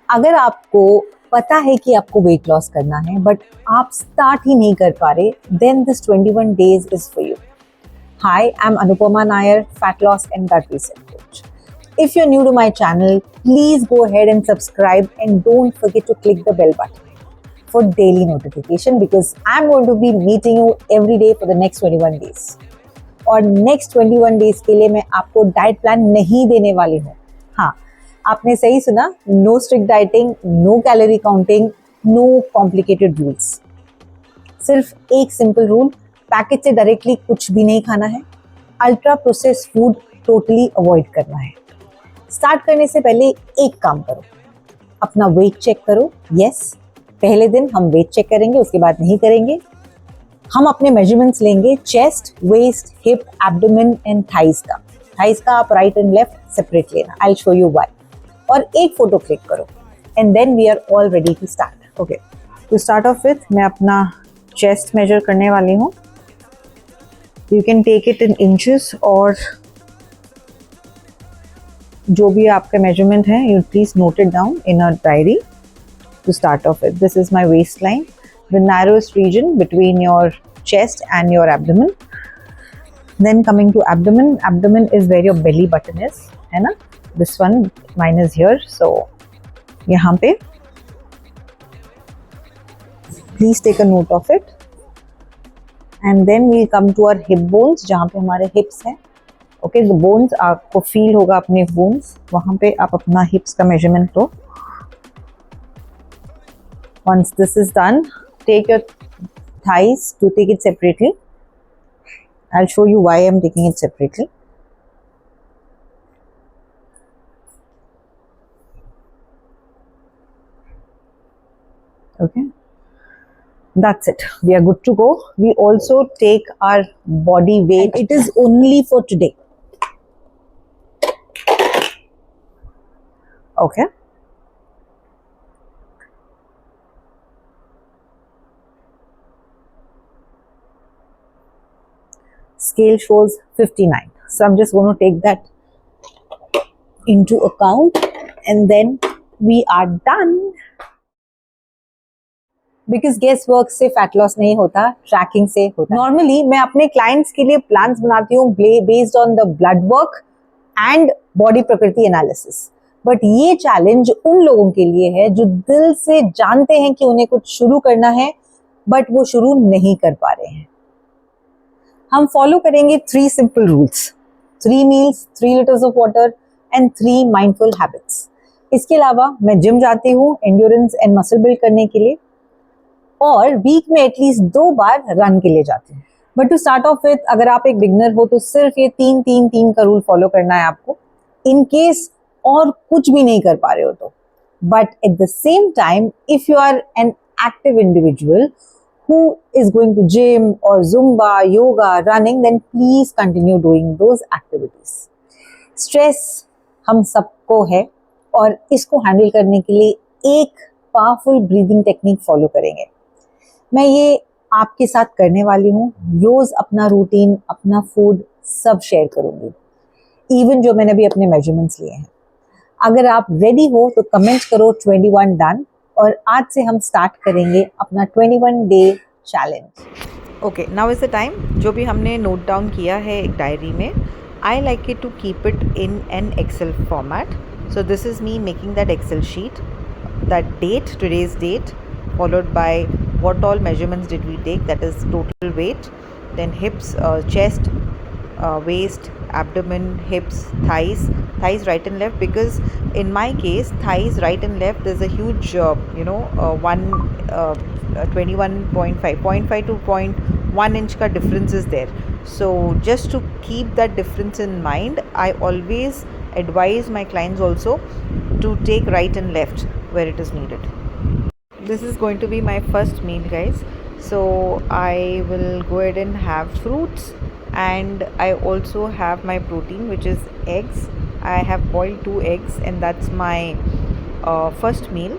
अगर आपको पता है कि आपको वेट लॉस करना है बट आप स्टार्ट ही नहीं कर पा रहे, then this 21 days is for you. Hi, I'm Anupama Nair, fat loss and gut reset coach. If you're new to my channel, please go ahead and subscribe and don't forget to click the bell button for daily notification because I'm going to be meeting you every day for the next 21 days. और next 21 days के लिए मैं आपको diet plan नहीं देने वाली हूँ. हाँ, आपने सही सुना, no strict dieting, no calorie counting, no complicated rules. सिर्फ एक सिंपल रूल, पैकेज से डायरेक्टली कुछ भी नहीं खाना है, ultra processed food totally avoid करना है. स्टार्ट करने से पहले एक काम करो, अपना वेट चेक करो. यस, पहले दिन हम वेट चेक करेंगे, उसके बाद नहीं करेंगे. हम अपने मेजरमेंट्स लेंगे chest, waist, hip, abdomen and thighs का. थाइज का आप राइट एंड लेफ्ट सेपरेट लेना. I will show you why. और एक फोटो क्लिक करो and then we are all ready to start. Okay, to start off with मैं अपना chest measure करने वाली हूँ. You can take it in inches और जो भी आपका मेजरमेंट है you please note it down in a diary. To start off with, this is my waste line, the narrowest region between your chest and your abdomen. Then coming to abdomen, abdomen is where your belly button is, है ना? This one, mine is here, so यहाँ पे please take a note of it. And then we come to our hip bones, जहाँ पे हमारे hips हैं. Okay, the bones आपको feel होगा अपने bones, वहाँ पे आप अपना hips का measurement low. Once this is done, take your thighs to take it separately. I'll show you why I'm taking it separately. Okay, that's it. We are good to go. We also take our body weight. It is only for today. Okay. Scale shows 59. So I'm just going to take that into account and then we are done. Because guesswork से fat loss नहीं होता, trekking से होता. Normally मैं अपने clients के लिए plans बनाती हूँ based on the blood work and body प्रकृति एनालिसिस. बट ये चैलेंज उन लोगों के लिए है जो दिल से जानते हैं कि उन्हें कुछ शुरू करना है बट वो शुरू नहीं कर पा रहे हैं. हम फॉलो करेंगे 3 simple rules, 3 meals, 3 litres of water and 3 mindful habits. इसके अलावा मैं जिम जाती हूँ एंड्योरेंस एंड मसल बिल्ड करने के लिए और वीक में एटलीस्ट 2 बार रन के लिए जाती हूँ. But to start off with, अगर आप एक बिगनर हो तो सिर्फ ये 3-3-3 का रूल फॉलो करना है आपको, इन केस और कुछ भी नहीं कर पा रहे हो तो. But at the same time, if you are an active individual who is going to gym or Zumba, yoga, running, then please continue doing those activities. Stress हम सबको है और इसको हैंडल करने के लिए एक पावरफुल ब्रीदिंग टेक्निक फॉलो करेंगे. मैं ये आपके साथ करने वाली हूँ. रोज अपना रूटीन, अपना फूड सब शेयर करूँगी, इवन जो मैंने भी अपने मेजरमेंट्स लिए हैं. अगर आप रेडी हो तो कमेंट करो 21 डन और आज से हम स्टार्ट करेंगे अपना 21 day challenge. Okay, now is the time. जो भी हमने नोट डाउन किया है एक डायरी में, I like it to keep it in an Excel format. So this is me making that Excel sheet, that date, today's date, followed by what all measurements did we take, that is total weight, then hips, chest, waist, abdomen, hips, thighs right and left, because in my case thighs right and left there's a huge 21.5 to 0.1 inch ka difference is there. So just to keep that difference in mind, I always advise my clients also to take right and left where it is needed. This is going to be my first meal, guys. So I will go ahead and have fruits, and I also have my protein, which is eggs. I have boiled 2 eggs and that's my first meal,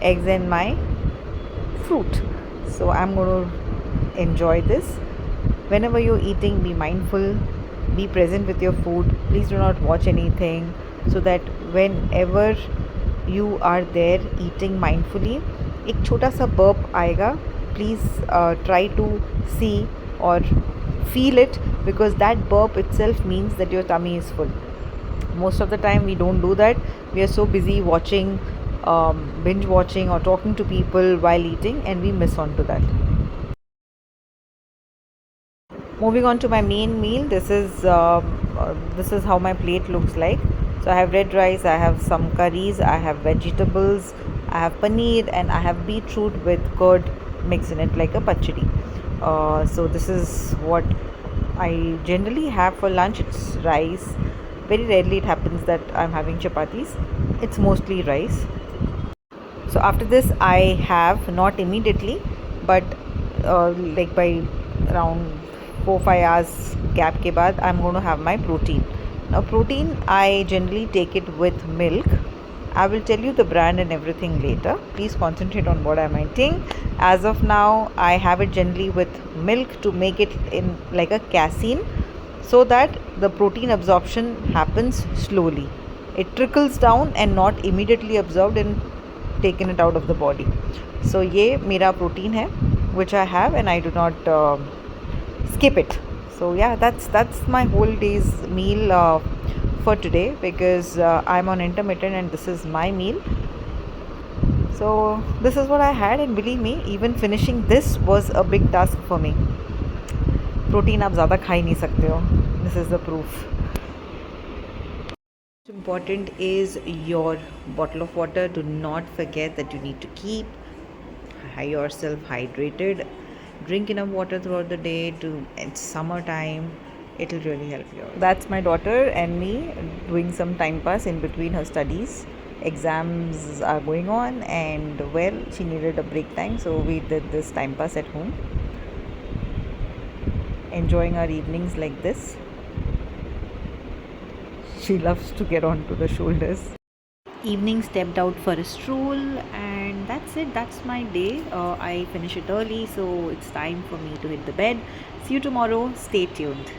eggs and my fruit. So I'm going to enjoy this. Whenever you're eating, be mindful, be present with your food. Please do not watch anything, so that whenever you are there eating mindfully, एक छोटा सा burp आएगा. Please try to see or feel it, because that burp itself means that your tummy is full. Most of the time we don't do that. We are so busy watching, binge watching or talking to people while eating, and we miss on to that. Moving on to my main meal, this is how my plate looks like. So I have red rice, I have some curries, I have vegetables, I have paneer, and I have beetroot with curd mixed in it like a pachadi. So this is what I generally have for lunch. It's rice. Very rarely it happens that I'm having chapatis. It's mostly rice. So after this I have, not immediately, but like by around 4-5 hours gap ke baad, I'm going to have my protein. Now protein, I generally take it with milk. I will tell you the brand and everything later. Please concentrate on what I'm eating. As of now, I have it generally with milk to make it in like a casein, so that the protein absorption happens slowly. It trickles down and not immediately absorbed and taken it out of the body. So ये मेरा protein है, which I have, and I do not skip it. So yeah, that's my whole day's meal for today, because I'm on intermittent and this is my meal. So this is what I had, and believe me, even finishing this was a big task for me. Protein आप ज़्यादा खा ही नहीं सकते हो. This is the proof. Important is your bottle of water. Do not forget that you need to keep yourself hydrated. Drink enough water throughout the day. It's summertime, it'll really help you. That's my daughter and me doing some time pass in between her studies. Exams are going on, and well, she needed a break time, so we did this time pass at home, enjoying our evenings like this. She loves to get onto the shoulders. Evening, stepped out for a stroll, and that's it. That's my day. I finish it early, so it's time for me to hit the bed. See you tomorrow. Stay tuned.